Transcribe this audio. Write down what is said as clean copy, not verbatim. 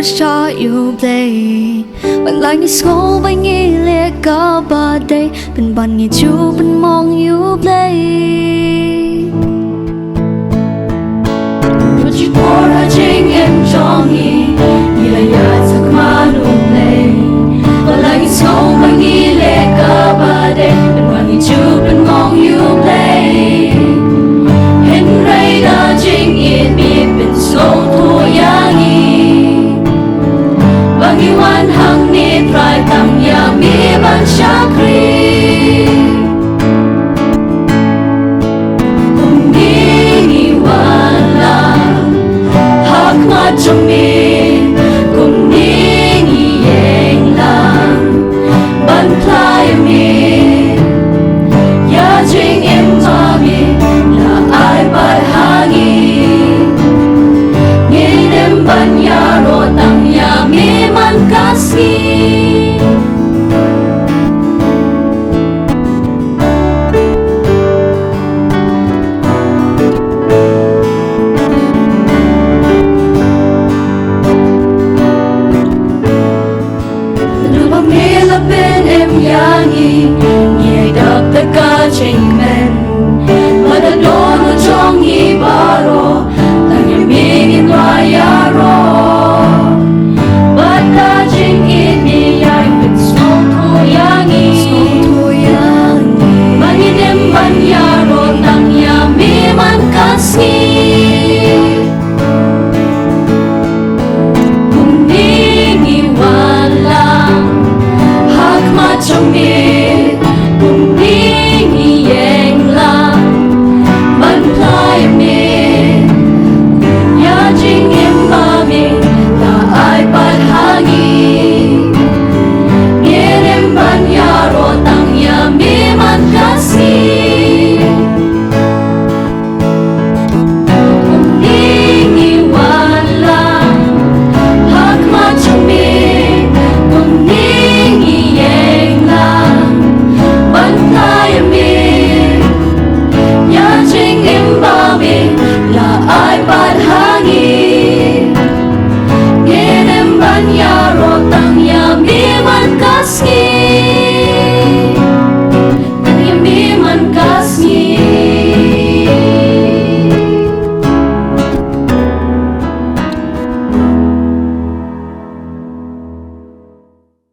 shot you play when like you school by nghe lệ cả ba day bên ban nghe chú bên mong you play but you pour a jing em trong như là ya sắc mà nu play when like you school by nghe lệ cả ba day bên ban nghe chú bên mong you play hình ray đã jing in mi bên sâu thua yang Bangiwan hang ni prai tam ya mi ban shakri Kumni wala hak ma chumi Kumni yeng lang ban plai mi Ya jing em ma mi la ai bai hangi Nginem ban ya ro tang ya mi kasih Lupa mila pen em yangi Nye dak teka ching men Mada dono chong i baro Tang ya mingin raya ro Ski